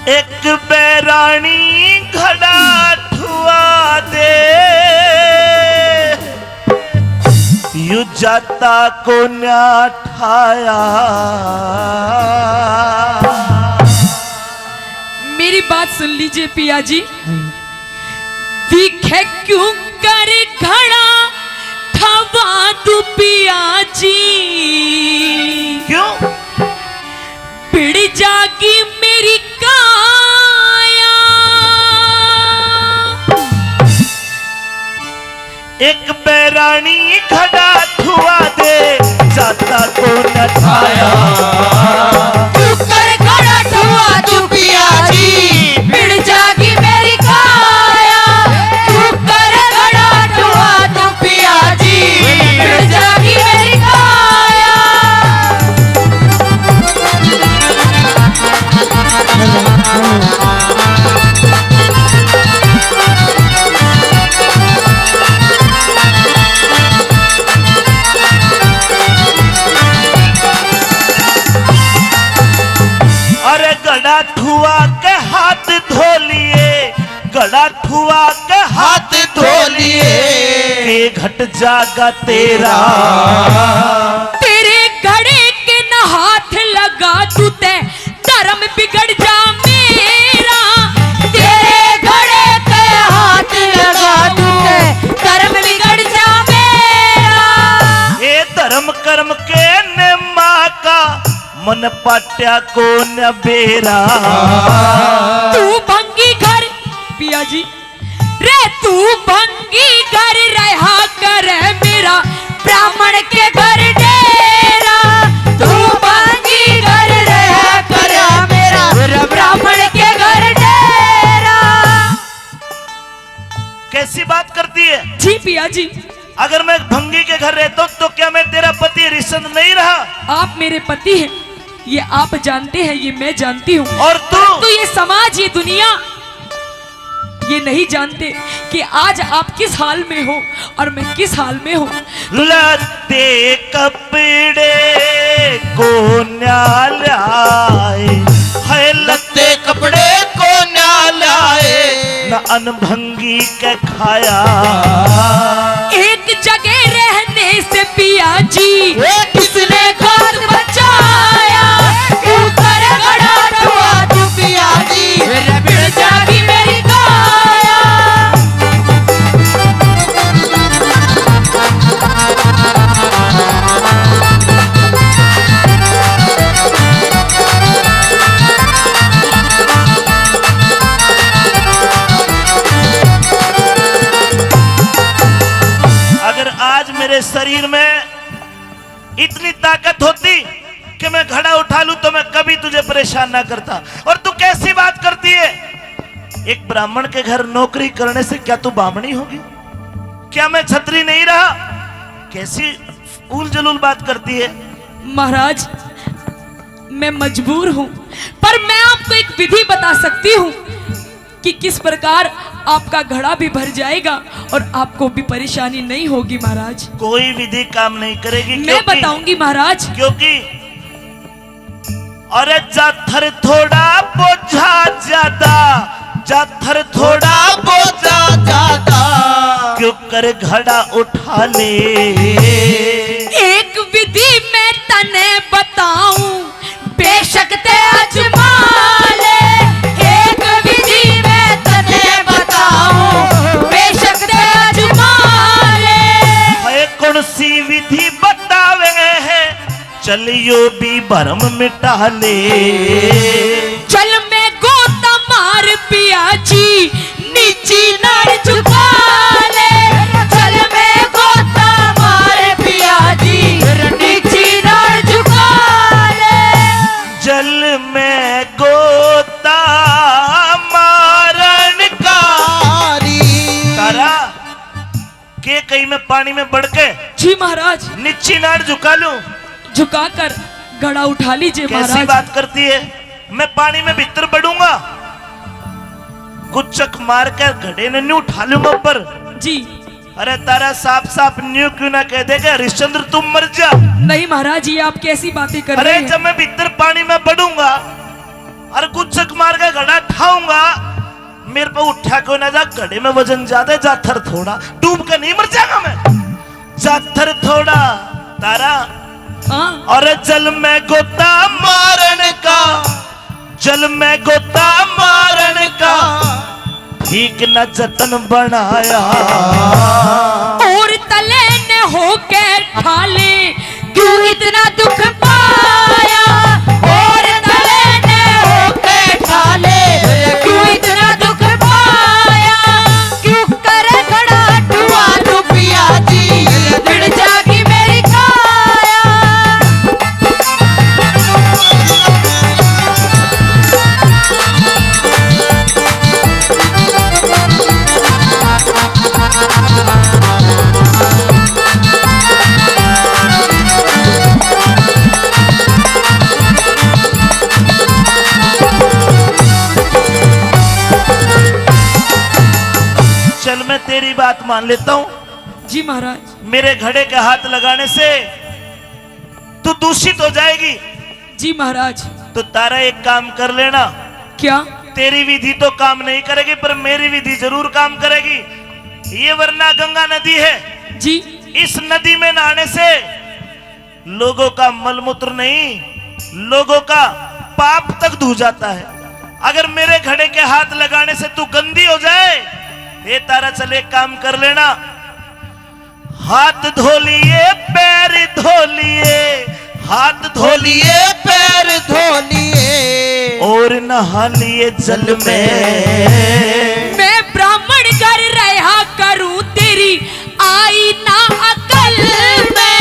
एक बैरानी घड़ा ठुआ दे, यू जाता को न्या ठाया। मेरी बात सुन लीजिए पिया जी। दिखे क्यों कर घड़ा ठवा तू पिया जी, क्यों पिड़ जागी मेरी काया। एक बैरानी घड़ा ठुआ दे, जाता को न ठाया। तू कर घड़ा ठुआ तू पिया जी, पिड़ जागी मेरी काया। तू कर घड़ा ठुआ तू पिया जी, पिड़ जागी मेरी काया। अरे गड़ा ठुआ के हाथ धो लिए, गड़ा ठुआ के हाथ धो लिए, के घट जागा तेरा। तेरे घड़े के न हाथ लगा तू ते धर्म बिगड़ जा मेरा। तेरे घड़े के हाथ लगा तू ते कर्म बिगड़ जा मेरा। ये धर्म कर्म के ने माँ का मन पाट्या को न बेरा। तू भंगी घर पिया जी रे, तू भंगी घर रहा कर मेरा ब्राह्मण के घर डेरा। तू भंगी घर रहा कर मेरा ब्राह्मण के घर डेरा। कैसी बात करती है? जी पिया जी, अगर मैं भंगी के घर रहता हूँ तो क्या मैं तेरा पति रिश्वत नहीं रहा? आप मेरे पति हैं, ये आप जानते हैं, ये मैं जानती हूँ। और तू तो ये समाज, ये दुनिया ये नहीं जानते कि आज आप किस हाल में हो और मैं किस हाल में हूँ। लते कपड़े को न्यालाए है, लते कपड़े को न्यालाए, न अनभंगी के खाया। एक जगह रहने से पिया जी किसने घर बचाया। तू कर घड़ा ठुआ तू पिया जी, पिड़ जागी मेरी काया। अगर आज मेरे शरीर में इतनी ताकत होती कि मैं घड़ा उठा लूं तो मैं कभी तुझे परेशान ना करता। और तू कैसी बात करती है? एक ब्राह्मण के घर नौकरी करने से क्या तू बामणी होगी? क्या मैं छत्री नहीं रहा? कैसी उल जलूल बात करती है? महाराज मैं मजबूर हूँ, पर मैं आपको एक विधि बता सकती हूँ कि किस प्रकार आपका घड़ा भी भर जाएगा और आपको भी परेशानी नहीं होगी। महाराज कोई विधि काम नहीं करेगी। मैं बताऊंगी महाराज। क्योंकि अरे जाथर थोड़ा बोझा ज्यादा, जाथर थोड़ा बोझा ज्यादा, क्यों कर घड़ा उठा ले। एक विधि मैं तने बताऊं, बेशक ते अजमा ले। एक विधि मैं तने बताऊं, बेशक ते अजमा ले। है कौन सी विधि बतावे है, चलियो भी भरम मिटा ले। चल मैं गोता मार पिया जी, नीची नाड़ झुका ले। चल मैं गोता मार पिया जी, नीची नाड़ झुका ले। जल में गोता मारन कारी तारा के कहीं में पानी में बढ़ के जी महाराज नीची नाड़ झुका लूं। झुकाकर घड़ा उठा लीजिए कैसी महाराज। बात करती है? मैं पानी में भीतर बढ़ूंगा, कुछ चक मार कर घड़े ने न्यू उठा लूंगा ऊपर जी। अरे तारा साफ साफ न्यू क्यों ना कह देगा हरिश्चंद्र तुम मर जा। नहीं महाराज ये आप कैसी बातें कर रहे अरे हैं? जब मैं भीतर पानी में बढ़ूंगा और कुछ चक मार कर घड़ा मेरे पे उठा को ना जा, घड़े में वजन ज्यादा, जाथर थोड़ा, डूब के नहीं मर जाएगा मैं, जाथर थोड़ा तारा। हाँ और जल में गोता मारन का, जल में गोता मारन का ठीक न जतन बनाया। और तले ने होके ठाले क्यों इतना दुख पाया, और तले ने होके ठाले क्यों इतना दुख पाया, क्यों कर खड़ा टुआ तू पिया जी, बिड़ जागी मेरी काया। चल मैं तेरी बात मान लेता हूं, जी महाराज। मेरे घड़े के हाथ लगाने से तू दूषित हो जाएगी। जी महाराज। तो तारा एक काम कर लेना, क्या? तेरी विधि तो काम नहीं करेगी पर मेरी विधि जरूर काम करेगी। ये वरना गंगा नदी है जी। इस नदी में नहाने से लोगों का मलमूत्र नहीं, लोगों का पाप तक धो जाता है। अगर मेरे घड़े के हाथ लगाने से तू गंदी हो जाए, ये तारा चले काम कर लेना, हाथ धो लिए पैर धो लिए, हाथ धो लिए पैर धो लिए और नहा लिए जल में। मैं ब्राह्मण घर रहा करूं तेरी आई ना अकल में,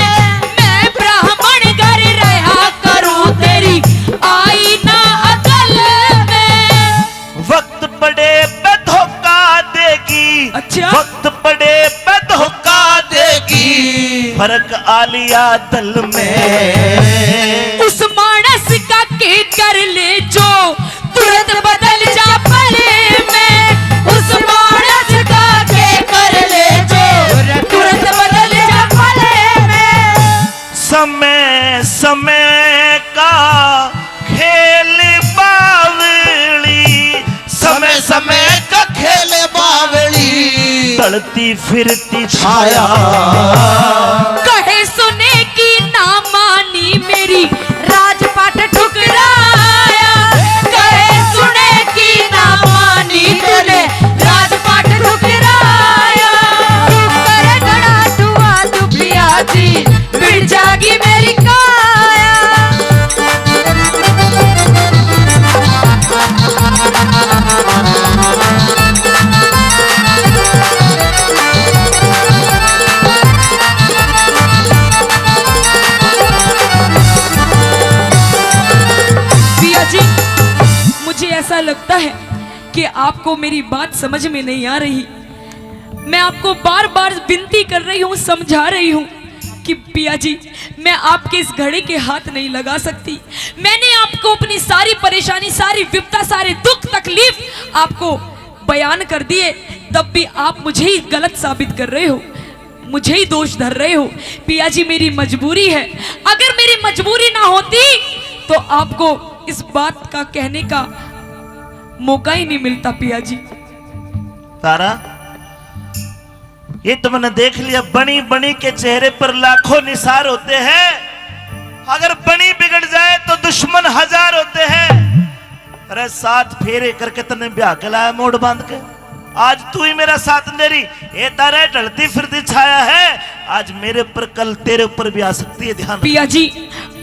मैं ब्राह्मण घर रहा करूं तेरी आई ना अकल में। वक्त पड़े पे धोखा देगी, अच्छा। वक्त पड़े पे धोखा देगी, फर्क आलिया दल में। उस मानस का के कर ले जो तुरंत बदल जा पले में, उस मानस का के कर ले जो तुरंत बदल जा पले में। समय समय का खेल बावली, समय समय का खेल बावली, तड़ती फिरती छाया। कहे सुने की ना मानी मेरी राजपाट ठुकराया, कहे सुने की ना मानी तूने राजपाट ठुकराया। तू करे घड़ा टुआ तू पिया जी, बिड़ जागी मेरी काया। पिया जी, मुझे ऐसा लगता है कि आपको मेरी बात समझ में नहीं आ रही। मैं आपको बार बार विनती कर रही हूँ, समझा रही हूँ कि पिया जी मैं आपके इस घड़े के हाथ नहीं लगा सकती। मैंने आपको अपनी सारी परेशानी, सारी विपदा, सारे दुख तकलीफ आपको बयान कर दिए, तब भी आप मुझे ही गलत साबित कर रहे हो, मुझे ही दोष धर रहे हो। पिया जी मेरी मजबूरी है, अगर मेरी मजबूरी ना होती तो आपको इस बात का कहने का मौका ही नहीं मिलता। पिया जी तारा, ये तुमने देख लिया, बनी बनी के चेहरे पर लाखों निसार होते हैं, अगर बनी बिगड़ जाए तो दुश्मन हजार होते हैं। अरे 7 फेरे करके तने ब्याह के लाया मोड़ बांध के, आज तू ही मेरा साथ दे रही। ये तारा ढलती फिरती छाया है, आज मेरे पर कल तेरे ऊपर भी आ सकती है, ध्यान। पिया जी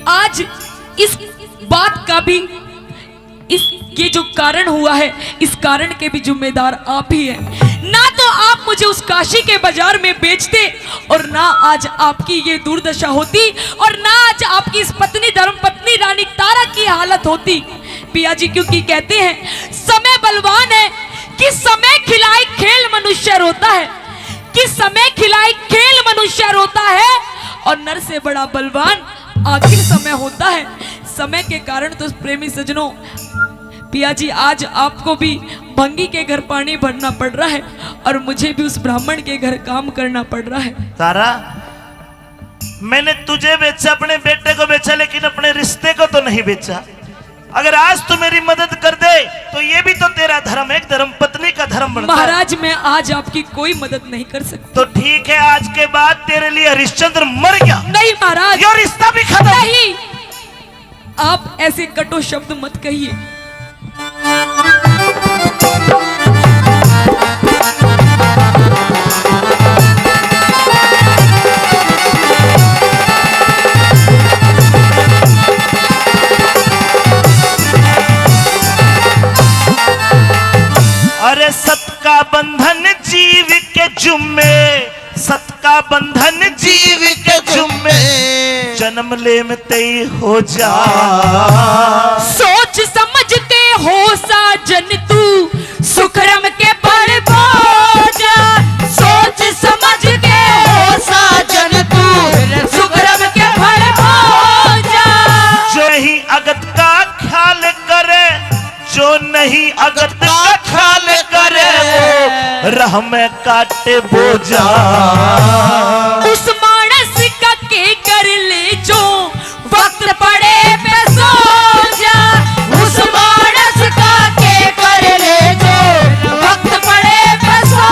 आज इस बात का भी, इस ये जो कारण हुआ है, इस कारण के भी जिम्मेदार आप ही हैं। ना तो आप मुझे उस काशी के बाजार में बेचते, और ना आज आपकी ये दुर्दशा होती, और ना आज आपकी इस पत्नी, धर्म पत्नी रानी तारा की हालत होती। पिया जी क्योंकि कहते हैं समय बलवान है, कि समय खिलाए खेल मनुष्य रोता है, कि समय खिलाए खेल मनुष्य रोता है, और नर से बड़ा बलवान आखिर समय होता है। समय के कारण तो प्रेमी सजनों, पिया जी आज आपको भी भंगी के घर पानी भरना पड़ रहा है, और मुझे भी उस ब्राह्मण के घर काम करना पड़ रहा है। तारा, मैंने तुझे बेचा, अपने बेटे को बेचा, लेकिन अपने रिश्ते को तो नहीं बेचा। अगर आज तू मेरी मदद कर दे तो ये भी तो तेरा धर्म है, एक धर्म पत्नी का काम बनता है। महाराज मैं आज आपकी कोई मदद नहीं कर सकती। तो ठीक है, आज के बाद तेरे लिए हरिश्चंद्र मर गया, नहीं महाराज, ये रिश्ता भी खत्म। नहीं, आप ऐसे कटु शब्द मत कहिए। अरे सत का बंधन जीव के जुम्मे, सत का बंधन जीव के जुम्मे, जन्म ले में तय हो जा। सोच समझते हो साजन तू सुखरम के बड़ बोझा। सोच समझ के हो साजन तू सुखरम के बड़ बोझा। जो नहीं अगत का ख्याल करे, जो नहीं अगत का ख्याल करे, वो राह में काटे बोझा। उस मानस का के कर ले जो वक्त पड़े पे सो जा। उस मानस का के कर ले जो वक्त पड़े पे सो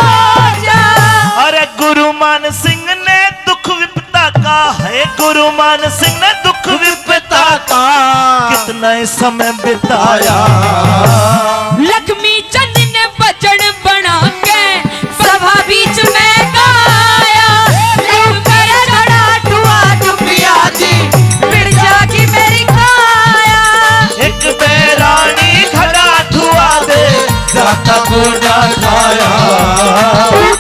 जा। अरे गुरु मान सिंह ने दुख विपता का है, गुरु मान सिंह ने दुख विपता का कितना समय बिताया। लक्ष्मी चंद ने बचन बना के सभा बीच में गाया। कर घड़ा ठुआ टुपिया जी बिड़ जागी मेरी काया। एक बेरानी घड़ा धुआ दे जाता बोझा खाया।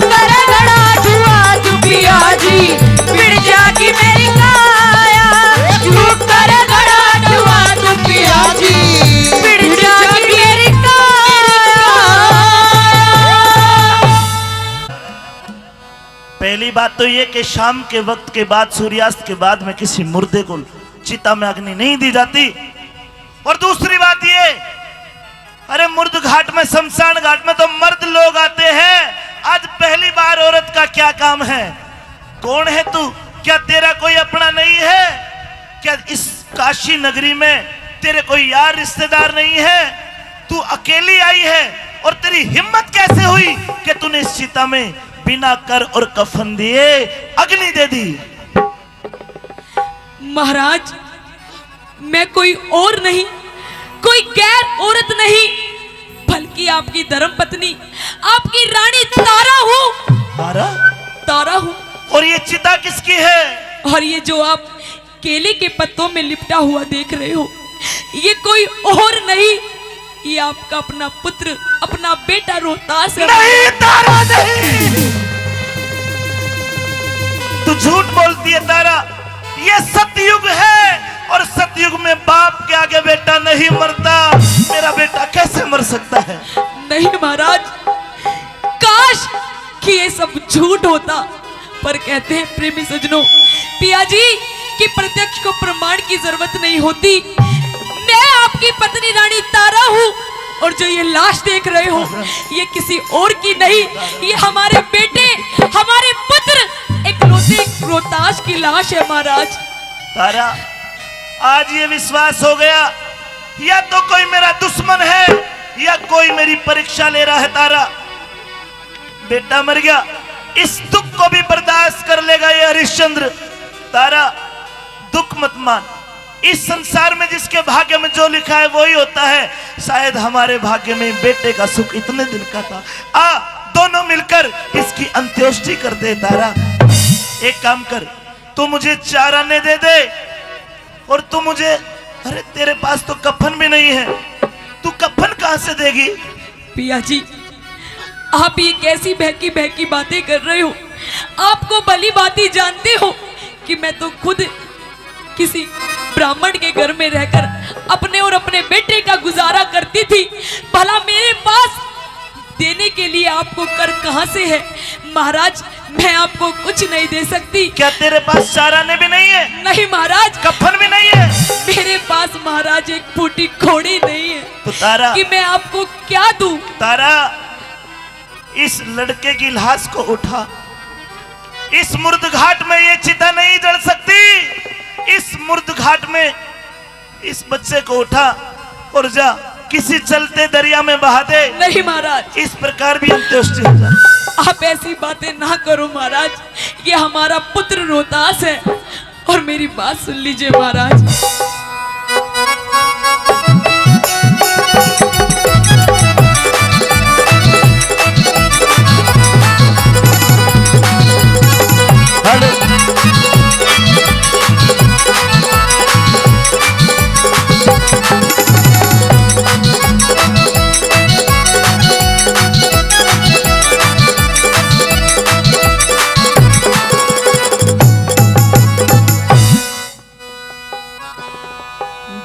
कर घड़ा ठुआ टुपिया जी बिड़ जागी मेरी काया। कर घड़ा ठुआ टुपिया जी बिड़ जागी मेरी काया। पहली बात तो ये कि शाम के वक्त के बाद, सूर्यास्त के बाद में किसी मुर्दे को चिता में अग्नि नहीं दी जाती। और दूसरी बात ये, अरे मुर्द घाट में, शमशान घाट में तो मर्द लोग आते हैं, आज पहली बार औरत का क्या काम है? कौन है तू? क्या तेरा कोई अपना नहीं है? क्या इस काशी नगरी में तेरे कोई यार रिश्तेदार नहीं है? तू अकेली आई है और तेरी हिम्मत कैसे हुई कि तूने इस चिता में बिना कर और कफन दिए अग्नि दे दी? महाराज मैं कोई और नहीं, कोई गैर औरत नहीं, बल्कि आपकी धर्म पत्नी, आपकी रानी तारा हूँ। तारा? तारा हूँ। और ये चिता किसकी है? और ये जो आप केले के पत्तों में लिपटा हुआ देख रहे हो, ये कोई और नहीं, ये आपका अपना पुत्र, अपना बेटा रोहतास है। नहीं तारा नहीं, तू झूठ बोलती है तारा। ये सतयुग है और सतयुग में बाप के आगे बेटा नहीं मरता। मेरा बेटा कैसे मर सकता है? नहीं महाराज, काश कि ये सब झूठ होता, पर कहते हैं प्रेमी सजनों, पिया जी कि प्रत्यक्ष को प्रमाण की जरूरत नहीं होती। मैं आपकी पत्नी रानी तारा हूँ और जो ये लाश देख रहे हो ये किसी और की नहीं, ये हमारे बेटे, हमारे पुत्र एकलौते रोहतास की लाश है महाराज। तारा आज ये विश्वास हो गया, या तो कोई मेरा दुश्मन है या कोई मेरी परीक्षा ले रहा है। तारा बेटा मर गया, इस दुख को भी बर्दाश्त कर लेगा ये हरिश्चंद्र। तारा दुख मत मान, इस संसार में जिसके भाग्य में जो लिखा है वही होता है। शायद हमारे भाग्य में बेटे का सुख इतने दिन का था। आ दोनों मिलकर इसकी अंत्येष्टि कर दे। तारा एक काम कर, तू मुझे 4 आने दे दे और तू मुझे, अरे तेरे पास तो कफन भी नहीं है, तू कफन कहां से देगी? पिया जी आप ये कैसी बहकी बहकी बातें कर रहे हो? आपको भली बाती जानते हो कि मैं तो खुद किसी ब्राह्मण के घर में रहकर अपने और अपने बेटे का गुजारा करती थी। भला मेरे पास देने के लिए आपको कर कहां से है? महाराज मैं आपको कुछ नहीं दे सकती। क्या तेरे पास 4 आने भी नहीं है? नहीं महाराज, कफन भी नहीं है? मेरे पास महाराज एक फूटी घोड़ी नहीं है तो तारा, कि मैं आपको क्या दूं? तारा इस लड़के की लाश को उठा, इस मुर्द घाट में ये चिता नहीं जल सकती। इस मुर्द घाट में इस बच्चे को उठा और जा किसी चलते दरिया में बहा दे, नहीं महाराज, इस प्रकार भी अंत्येष्टि हो जाए। आप ऐसी बातें ना करो महाराज। ये हमारा पुत्र रोहतास है, और मेरी बात सुन लीजिए महाराज।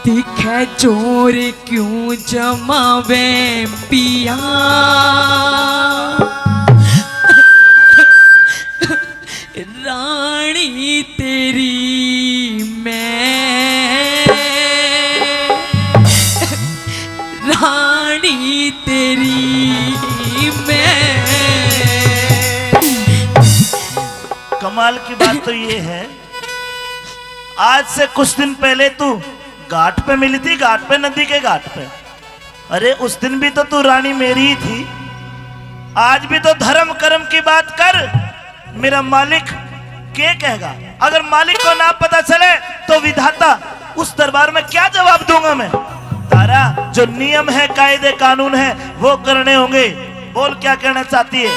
दिखे चोर क्यों जमावे पिया, रानी तेरी मैं, रानी तेरी मैं। कमाल की बात तो ये है, आज से कुछ दिन पहले तू घाट पे मिली थी, घाट पे, नदी के घाट पे। अरे उस दिन भी तो तू रानी मेरी ही थी। आज भी तो धर्म कर्म की बात कर, मेरा मालिक क्या कहेगा? अगर मालिक को ना पता चले तो विधाता उस दरबार में क्या जवाब दूंगा मैं? तारा, जो नियम है, कायदे कानून है, वो करने होंगे। बोल क्या कहना चाहती है?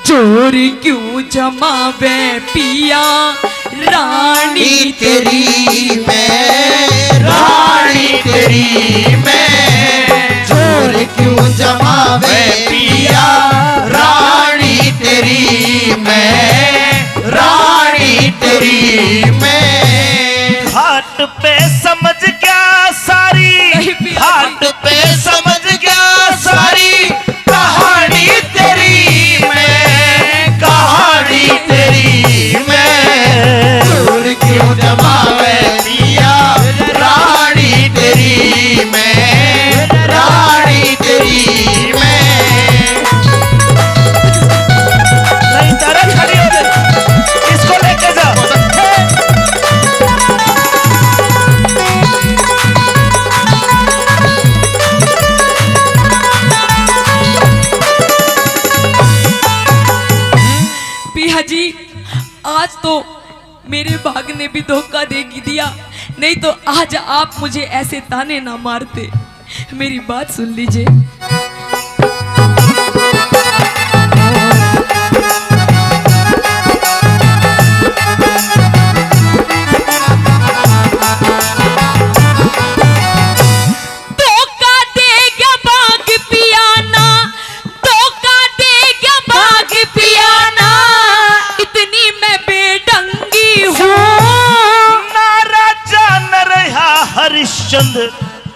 चोर क्यों जमावे पिया, रानी तेरी मैं, रानी तेरी मैं। चोर क्यों जमावे पिया, रानी तेरी मैं, रानी तेरी मैं। घाट पे समझ क्या सारी, नहीं पिया। घाट पे समझ क्या सारी, कहानी तेरी मैं, कहानी तेरी मैं। चोर क्यों जमावे पिया, रानी तेरी मैं, रानी तेरी मैं। नहीं तारा, खड़ी हो जा, इसको लेके जा। पिया जी, आज तो मेरे भाग ने भी धोखा दे दिया, नहीं तो आज आप मुझे ऐसे ताने ना मारते। मेरी बात सुन लीजिए। धोखा दे गया भाग पियाना, धोखा दे गया भाग पियाना, इतनी मैं बेढंगी हूँ। ना राजा न रहा हरिश्चंद्र,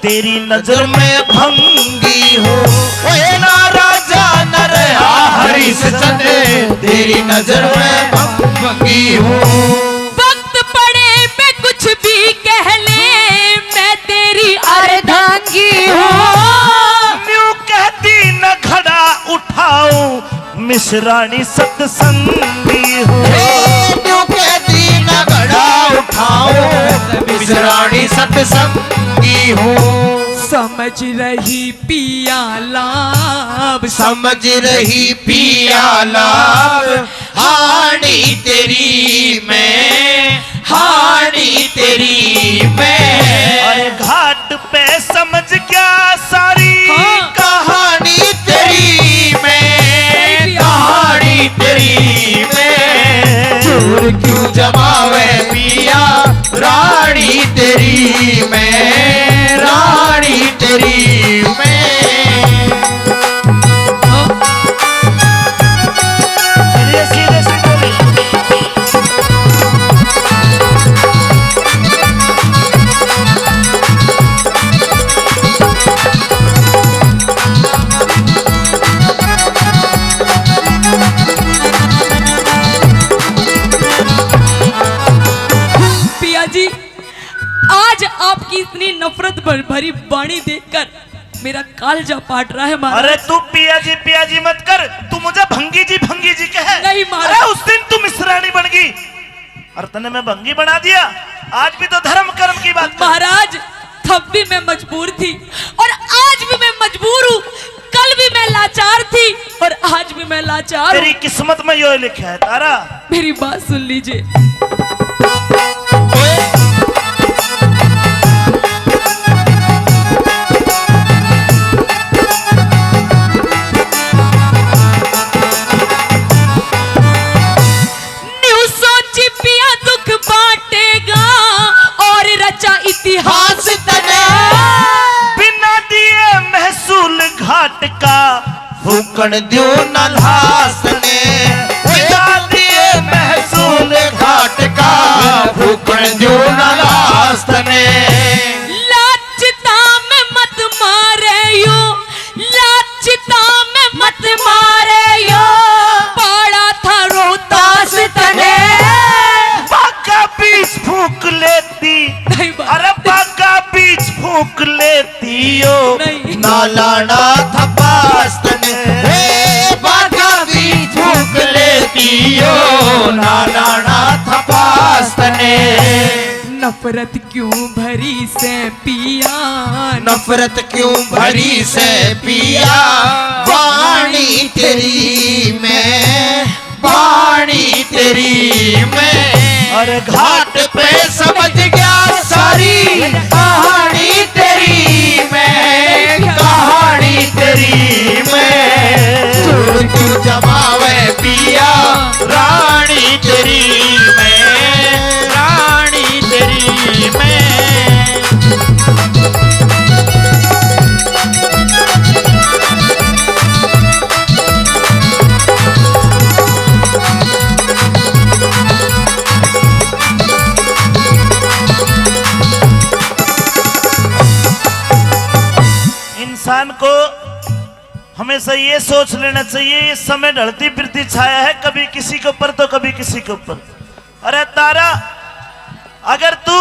तेरी नजर में भंगी हो। ओए ना राजा न रहा हरिश्चंद्र, तेरी नजर में भंगी हो। वक्त पड़े मैं कुछ भी कह ले, मैं तेरी अर्धांगी हूँ। न्यू कहती न खड़ा उठाऊं, मिश्राणी सत्संगी हो। क्यों कहती न घड़ा उठाओ, मिश्राणी सत्संगी हो। समझ रही पिया लाभ, समझ रही पिया लाभ, हाड़ी तेरी मैं, हाड़ी तेरी मैं। अरे घाट पे समझ क्या सारी, हाँ। कहानी तेरी मैं, कहानी तेरी मैं। चोर क्यों जमावे पिया, रानी तेरी मैं, रानी तेरी मैं। चलिए सीधे से बोलिए। पिया जी, आज आपकी इतनी नफरत भरी वाणी देखकर मेरा कालजा पाट रहा है महाराज। अरे तू पिया जी मत कर, तू मुझे भंगी जी कहे। नहीं महाराज। अरे उस दिन तू मिश्राणी बन गई और तने मैं भंगी बना दिया। आज भी तो धर्म कर्म की बात कर। महाराज, तब भी मैं मजबूर थी, और आज आज भी मैं मजबूर हूँ, कल भी मैं लाचार थी और आज भी मैं लाचार तेरी हूँ। किस्मत में यो लिखा है तारा। मेरी बात सुन लीजिए। न्यू सोची पिया दुख बांटेगा और रचा इतिहास तने। बिना दिए महसूल घाट का फूकण द्यो नल्हास ने, बिना दिए महसूल घाट का फूकण द्यो नल्हास ने। लाचिता में मत मारे यो, लाचिता में मत मारे यो, पाड़ा था रोहतास तने। बाका बीज फूक लेती, नहीं बात। अरे बाका बीज फूक लेती यो। नहीं। नालाना थपास्तने, हे बागा बीज फूक लेती हो, नालाना थपास्तने। नफरत क्यों भरी से पिया, नफरत क्यों भरी से पिया, वाणी तेरी में, वाणी तेरी में। अरे घाट पे समझ गया सारी कहानी तेरी में, कहानी तेरी में। जोड़ क्यों जमावे पिया, रानी तेरी में, रानी तेरी में। इंसान को हमेशा ये सोच लेना चाहिए, ये समय ढलती फिरती छाया है, कभी किसी के ऊपर तो कभी किसी के ऊपर। अरे तारा, अगर तू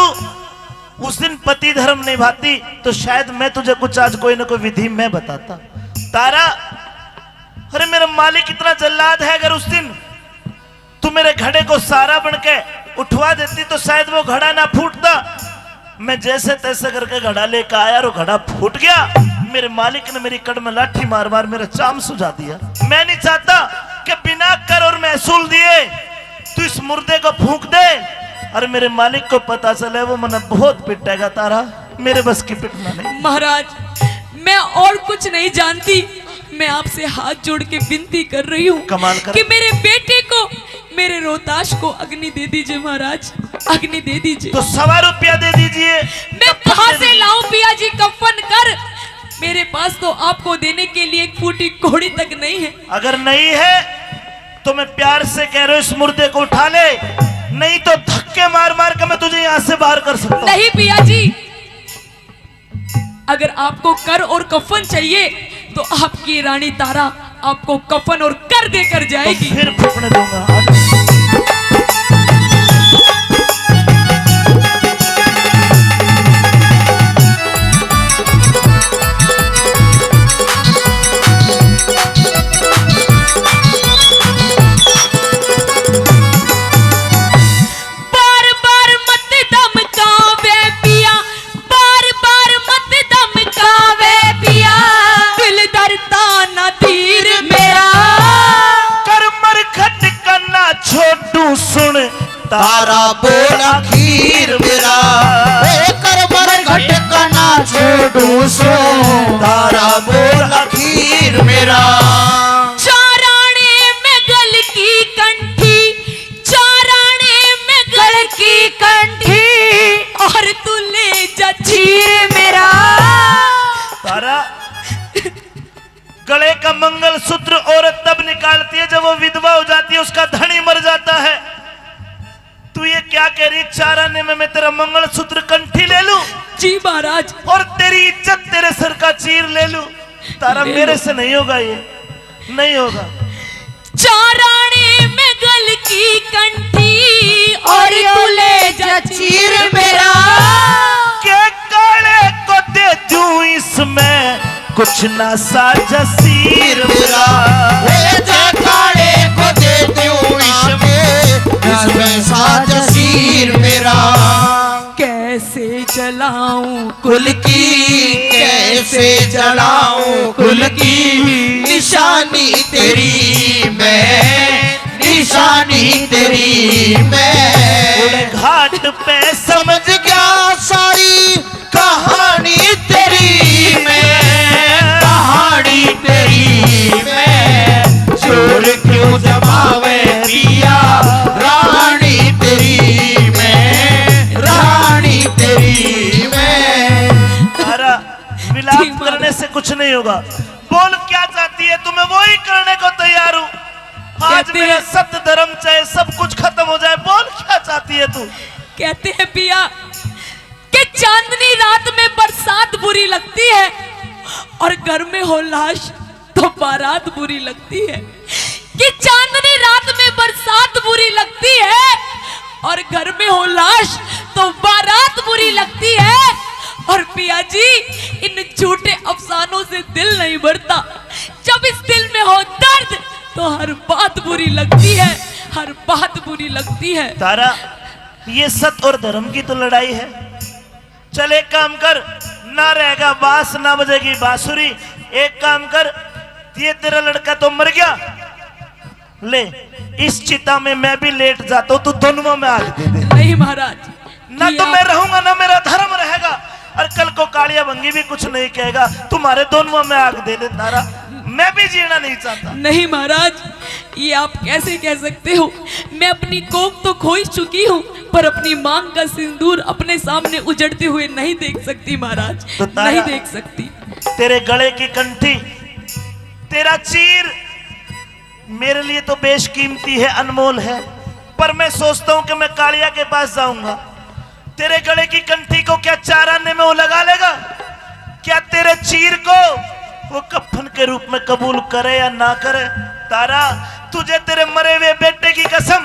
उस दिन पति धर्म निभाती तो शायद मैं तुझे कुछ आज कोई ना कोई विधि मैं बताता। तारा, अरे मेरा मालिक इतना जल्लाद है, अगर उस दिन तू मेरे घड़े को सारा बन के उठवा देती तो शायद वो घड़ा ना फूटता। मैं जैसे तैसे करके घड़ा लेकर आया और घड़ा फूट गया। मेरे मालिक ने मेरी कड़ में लाठी मार मार मेरा चाम सुझा दिया। मैं नहीं चाहता कि बिना कर और महसूल दिए तू इस मुर्दे को फूंक दे और मेरे मालिक को पता चले, वो मन बहुत पिटेगा। तारा, मेरे बस की पिटना नहीं। महाराज, मैं और कुछ नहीं जानती, मैं आपसे हाथ जोड़ के विनती कर रही हूँ कमाल कर। कि मेरे बेटे को, मेरे रोहताश को अग्नि दे दीजिए महाराज, अग्नि दे दीजिए। तो 100 रुपया दे दीजिए। मैं कहाँ से लाऊं पिया जी कफन कर? मेरे पास तो आपको देने के लिए एक फूटी घोड़ी तक नहीं है। अगर नहीं है तो मैं प्यार से कह रहा हूं इस मुर्दे को उठा ले, नहीं तो धक्के मार मार के मैं तुझे यहां से बाहर कर सकता हूं। नहीं पिया जी, अगर आपको कर और कफन चाहिए तो आपकी रानी तारा आपको कफन और कर देकर तो जाएगी। फिर फूकने दूंगा। आजा। सुन तारा बोला खीर मेरा, कर मर घटकना छोड़ू सो, तारा बोला खीर मेरा। चाराने में गल की कंठी, चाराने में गल की कंठी, और तू ले जा चीर मेरा। तारा, गले का मंगलसूत्र औरत तब निकालती है जब वो विधवा हो जाती है, उसका धनी मर जाता है। तू ये क्या कह रही? चाराने में मैं तेरा मंगलसूत्र कंठी ले लूं? जी महाराज। और तेरी इज्जत तेरे सर का चीर ले लूं? तारा, मेरे से नहीं होगा, ये नहीं होगा। चाराने में गल की कंठी, और तू ले जा चीर मेरा। के काले को दे दूं इसमें कुछ ना साझा सीर मेरा, काले को दे दूं इसमें साझा सीर मेरा। कैसे जलाऊं कुल की कैसे जला गुल की निशानी तेरी मैं, निशानी तेरी मैं। उड़े घाट पे समझ गया सारी कहानी तेरी मैं, कहानी तेरी मैं। जोर क्यों जमावे पिया रानी तेरी मैं, रानी तेरी मैं। तारा विलाप करने से कुछ नहीं होगा। बोल क्या चाहती है, तुम्हें वही करने को तैयार हूँ। आज कहते मेरा हैं- सत्य धर्म चाहे सब कुछ खत्म हो जाए। बोल क्या चाहती है तू। कहते हैं पिया कि चांदनी रात में बरसात बुरी लगती है और घर में हो लाश तो बारात बुरी लगती है। कि चांदनी रात में बरसात बुरी लगती है और घर में हो लाश तो बारात बुरी लगती है। और पिया जी इन झूठे अफसानों से दिल नहीं भरता। जब इस दिल में हो दर्द तो हर बात बुरी लगती है, हर बात बुरी लगती है। तारा ये सत्य और धर्म की तो लड़ाई है। चल एक काम कर, ना रहेगा बांस ना बजेगी बांसुरी। एक काम कर, ये तेरा लड़का तो मर गया, ले इस चिता में मैं भी लेट जाता हूं, तू दोनों में आग दे दे। नहीं महाराज, ना ये तो मैं आप- रहूंगा ना मेरा धर्म रहेगा, और कल को कालिया भंगी भी कुछ नहीं कहेगा। तुम्हारे दोनों में आग दे दे तारा, मैं भी जीना नहीं चाहता। नहीं महाराज, ये आप कैसे कह सकते हो? मैं अपनी कौम तो खो ही चुकी हूँ, पर अपनी मांग का सिंदूर अपने सामने उजड़ते हुए नहीं देख सकती महाराज, तो तारा- नहीं देख सकती। तेरे गले की कंठी, तेरा चीर मेरे लिए तो बेशकीमती है, अनमोल है। पर मैं सोचता हूं कि मैं कालिया के पास जाऊंगा, तेरे गले की कंठी को क्या 4 आने में वो लगा लेगा? क्या तेरे चीर को वो कफन के रूप में कबूल करे या ना करे? तारा तुझे तेरे मरे हुए बेटे की कसम,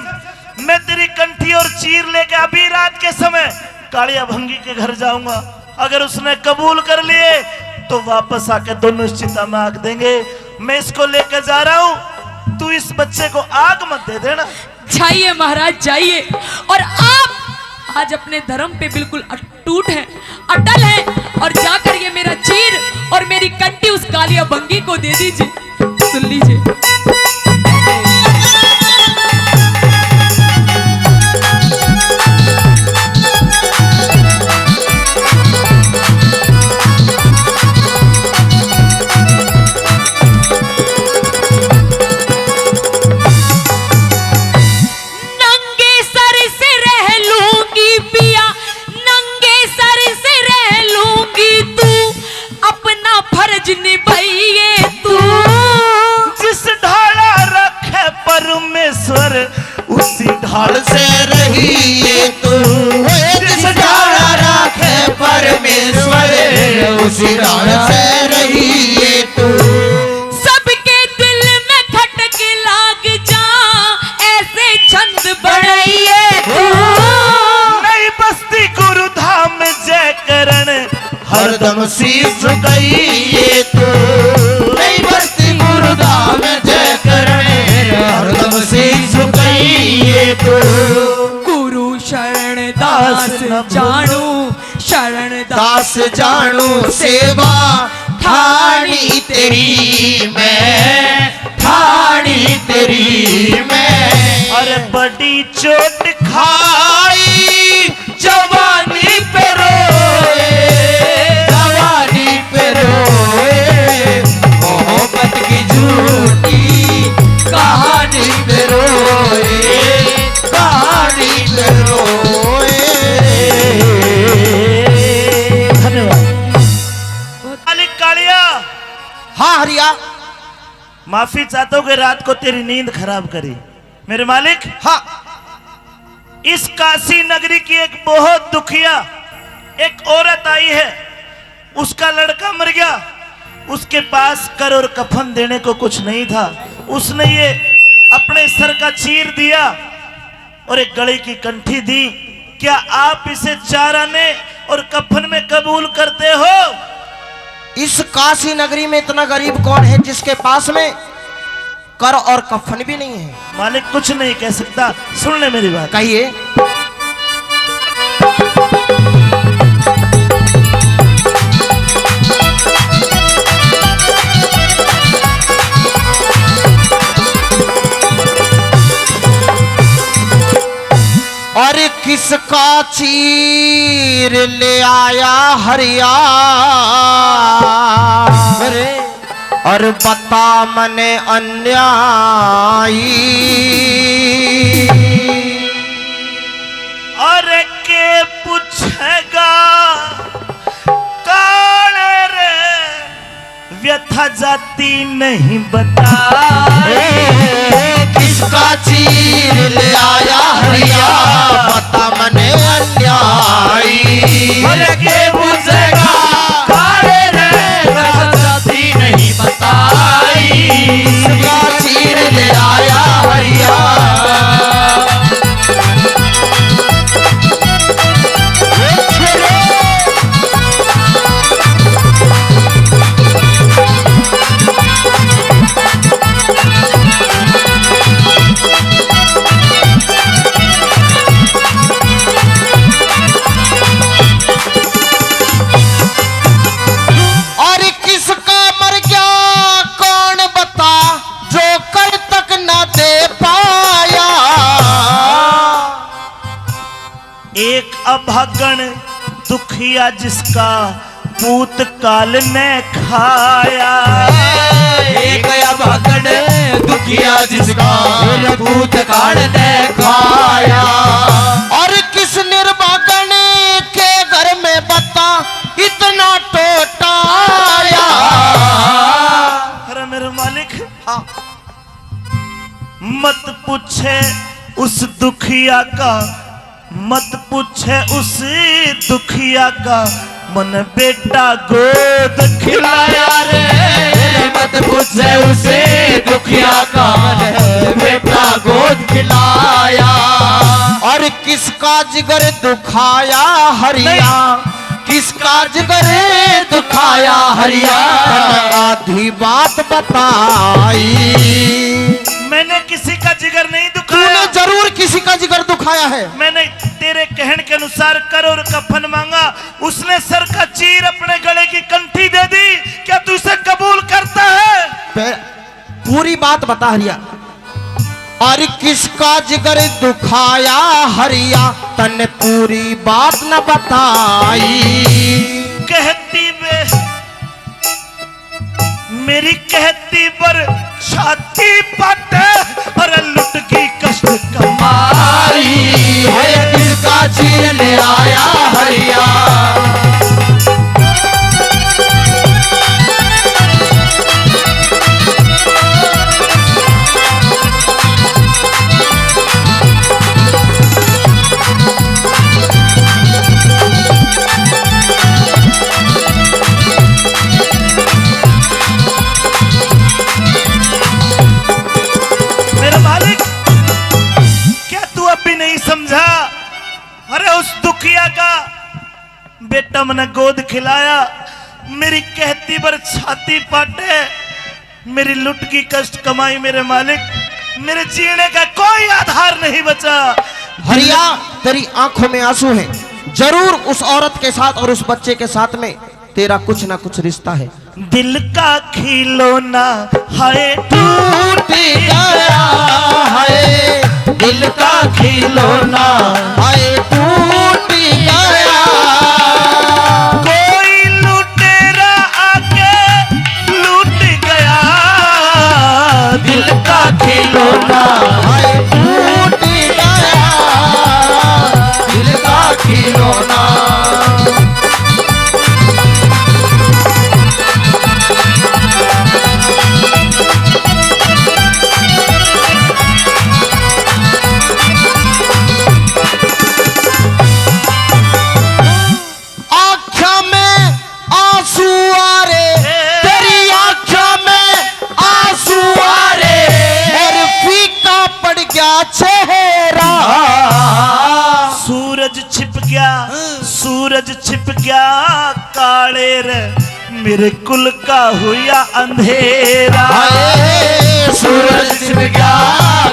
मैं तेरी कंठी और चीर लेके अभी रात के समय कालिया भंगी के घर जाऊंगा। अगर उसने कबूल कर लिए तो वापस आके दोनों इस चिता में आग देंगे। मैं इसको लेकर जा रहा हूं, तू इस बच्चे को आग मत दे देना। जाइए महाराज जाइए, और आप आज अपने धर्म पे बिल्कुल अटूट हैं, अटल हैं, और जाकर ये मेरा चीर और मेरी कंठी उस कालिया भंगी को दे दीजिए। सुन लीजिए। नंगे सर से रह लूंगी पिया, नंगे सर से रह लूंगी, तू अपना फर्ज निभाइए तू। जिस ढाला रखे परमेश्वर उसी ढाल ढाल से रहिए तू, जिस ढाल रखे परमेश्वर उसी ढाल से रहिए तू। सबके दिल में खटक लाग जा, ऐसे छंद बढ़ाइए तू। नई बस्ती गुरुधाम जय करण हरदम शीश झुकाइए तू, नई बस्ती गुरुधाम जय करणे हरदम शीश झुकाइए तू। गुरु शरण दास जानू, शरण दास दास जानू सेवा ठाणी तेरी मैं, ठाणी तेरी मैं। और बड़ी चोट खाई जवानी पे रोए, जवानी पे रोए, मोहब्बत की झूठी कहानी पे रोए, कहानी पे रोए। धन्यवाद। मालिक कालिया, हाँ हरिया। माफी चाहता हूँ कि रात को तेरी नींद खराब करी। मेरे मालिक, हाँ इस काशी नगरी की एक बहुत दुखिया एक औरत आई है, उसका लड़का मर गया, उसके पास कर और कफन देने को कुछ नहीं था। उसने ये अपने सर का चीर दिया और एक गले की कंठी दी। क्या आप इसे 4 आने और कफन में कबूल करते हो? इस काशी नगरी में इतना गरीब कौन है जिसके पास में कर और कफन भी नहीं है? मालिक कुछ नहीं कह सकता, सुन ले मेरी बात। कहिए। किसका चीर ले आया हरिया और बता मने अन्यायी और के पूछेगा काले रे व्यथा जाती नहीं बताई किसका चीर ले आया हरिया बता मने अन्यायी और के पूछेगा काले रे व्यथा जाती नहीं बताई किसका चीर ले आया हरिया एक अभागन दुखिया जिसका पूत काल ने खाया एक अभागन दुखिया जिसका पूत काल ने खाया और किस निर्भागन के घर में बता इतना टोटाया अरे मेरे मालिक मत पूछे उस दुखिया का मत पूछे उस दुखिया का मन बेटा गोद खिलाया रे मत पूछे उसे दुखिया का बेटा गोद खिलाया और किसका जिगर दुखाया हरिया किसका जिगर दुखाया हरिया आधी बात बताई मैंने किसी का जिगर नहीं दुखाया तूने जरूर किसी का जिगर दुखाया है मैंने तेरे कहने के अनुसार कर और कफन मांगा उसने सर का चीर अपने गले की कंठी दे दी क्या तू इसे कबूल करता है पूरी बात बता हरिया और किसका जिगर दुखाया हरिया तने पूरी बात न बताई कहती वे मेरी कहती पर छाती पाटे और लुट की कष्ट कमाई है किसका चीर ले आया हरिया मेरे मालिक क्या तू अब भी नहीं समझा अरे उस दुखिया का बेटा मैंने गोद खिलाया मेरी कहती पर छाती पाटे मेरी लुट की कष्ट कमाई मेरे मालिक मेरे जीने का कोई आधार नहीं बचा हरिया तेरी आंखों में आंसू हैं जरूर उस औरत के साथ और उस बच्चे के साथ में तेरा कुछ ना कुछ रिश्ता है दिल का खिलौना हाय टूट गया है दिल का खिलौना हाय टूट गया कोई लुटेरा आके लूट गया दिल का खिलौना हाय टूट गया दिल का खिलौना सूरज छिप गया काले रे मेरे कुल का हुआ अंधेरा सूरज छिप गया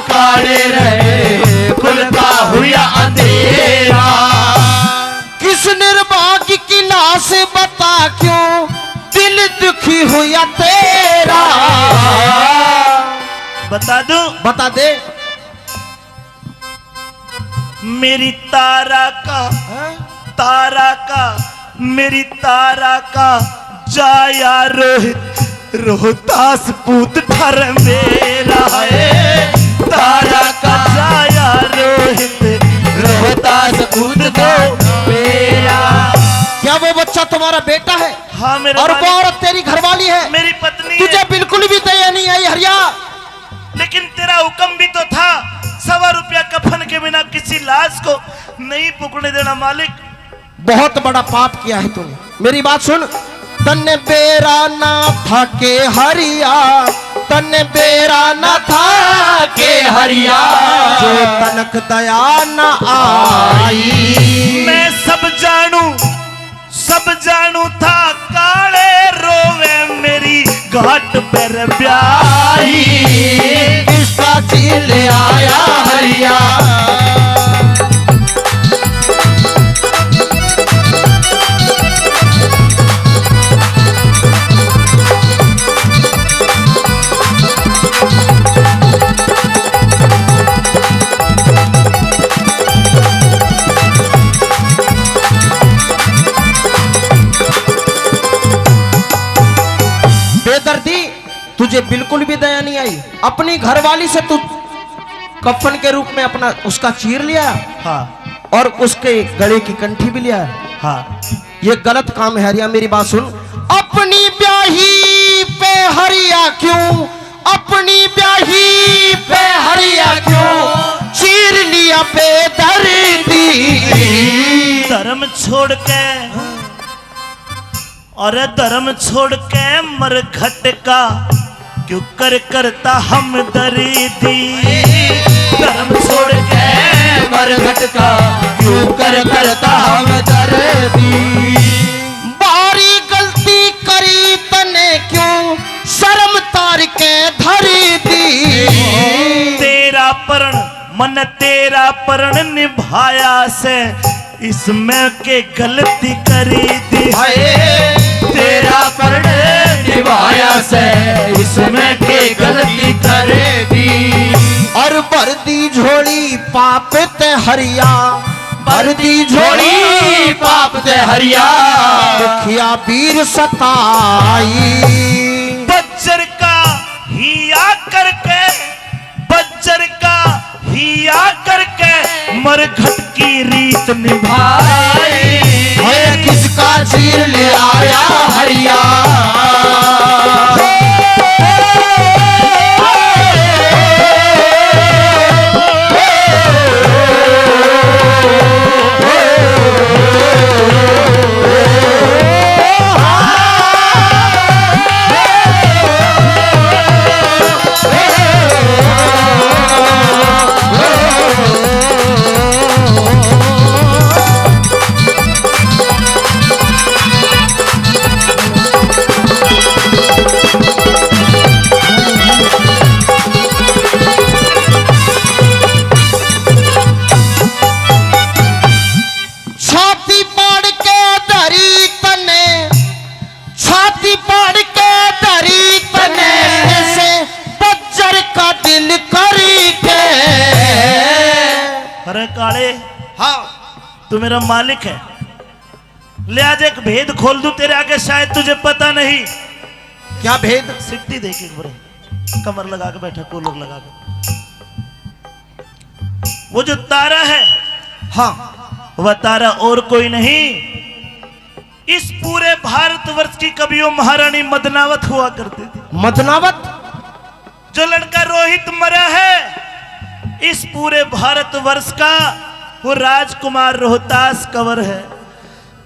काले रे कुल का हुआ अंधेरा किस निर्भाग्य की लाश बता क्यों दिल दुखी हुआ तेरा बता दूं बता दे मेरी तारा का मेरी तारा का जाया रोहित रोहतास पूत ठर मेरा है। तारा का जाया रोहित रोहतास पूत दो मेरा। क्या वो बच्चा तुम्हारा बेटा है? हाँ मेरे और वो मालिक, औरत तेरी घरवाली है? मेरी पत्नी तुझे है। बिल्कुल भी दया नहीं आई हरिया? लेकिन तेरा हुक्म भी तो था, 100 रुपया कफन के बिना किसी लाश को नहीं पकड़ने देना मालिक। बहुत बड़ा पाप किया है तूने। मेरी बात सुन, तन्ने बेरा ना था के हरिया, तन्ने बेरा ना था के हरिया, जो तनक दया न आई। मैं सब जानू था काले रोवे मेरी घाट पर ब्याही। किसका चील आया हरिया। बेदर्दी, तुझे बिल्कुल भी दया नहीं आई। अपनी घरवाली से तू कफन के रूप में अपना उसका चीर लिया, हाँ और उसके गले की कंठी भी लिया। हाँ, ये गलत काम है हरिया। मेरी बात सुन, अपनी ब्याही पे हरिया क्यों, अपनी ब्याही पे हरिया क्यों चीर लिया बेदर्दी। धर्म छोड़ के और धर्म छोड़ के मरघट का क्यों करता हम दरीदी। धर्म छोड़ के मरघट का क्यों करता हम दर्दी। बारी गलती करी तने क्यों शर्म तार के धरी दी। तेरा परण निभाया से इसमें के गलती करी दी। तेरा परण निभाया से इसमें के गलती करे दी। और बरदी झोली पाप ते हरिया, बरदी झोली पाप ते हरिया, मुखिया वीर सताई। बज्जर का हिया करके मरघट की रीत निभाई। किसका चीर ले आया हरिया। अरे काले, हाँ, तू मेरा मालिक है। ले आज एक भेद खोल दूं तेरे आगे, शायद तुझे पता नहीं। क्या भेद? सिट्टी देख एक बार, कमर लगा के बैठा, कूलर लगा के। वो जो तारा है, हाँ, वह तारा और कोई नहीं, इस पूरे भारतवर्ष की कवियों महारानी मदनावत हुआ करती थी। मदनावत? जो लड़का रोहित मरा है, इस पूरे भारतवर्ष का वो राजकुमार रोहतास कंवर है।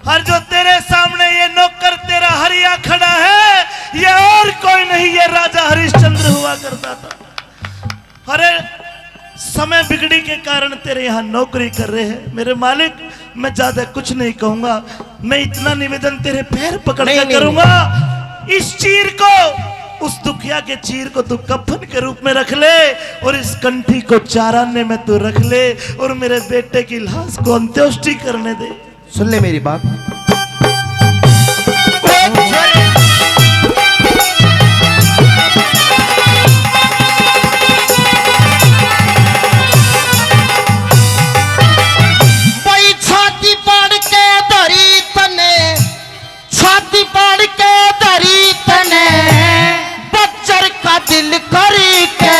और जो तेरे सामने ये नौकर तेरा हरिया खड़ा है, ये और कोई नहीं, ये राजा हरिश्चंद्र हुआ करता था। अरे समय बिगड़ी के कारण तेरे यहाँ नौकरी कर रहे हैं। मेरे मालिक, मैं ज्यादा कुछ नहीं कहूंगा, मैं इतना निवेदन तेरे पैर पकड़ कर करूंगा, इस चीर को, उस दुखिया के चीर को तू कफन के रूप में रख ले, और इस कंठी को चाराने में तू रख ले, और मेरे बेटे की लाश को अंत्येष्टि करने दे। सुन ले मेरी बात। धरी के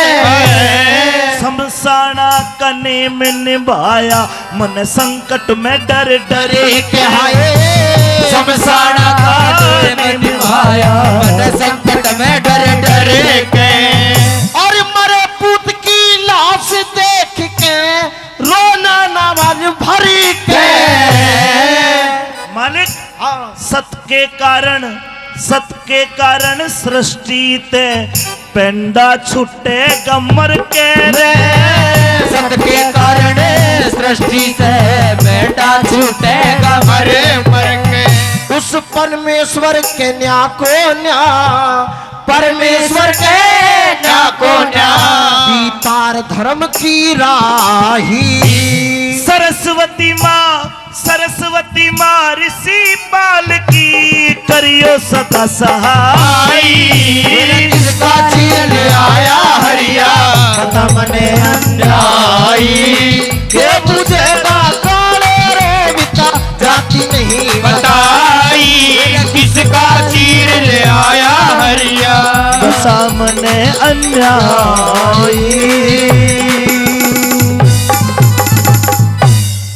शमशाना कने में निभाया मन संकट में डर डरे के हाय शमशाना घाट में निभाया मन संकट में डर डर के और मरे पूत की लाश देख के रोना नवाज भरी के मालिक सत के कारण सृष्टि ते पेंडा छुटे गमर के रे सत के कारण सृष्टि से बेटा छूटेगा मरे मर के उस परमेश्वर के न्या को न्या परमेश्वर के न्या को न्या तार धर्म की राही सरस्वती माँ ऋषि बाल की करियो सदा सहाय किसका चील आया हरिया पता मने अन्यायी के मुझे काले रे बिता जाती नहीं बताई किसका चीर ले आया हरिया सामने अन्यायी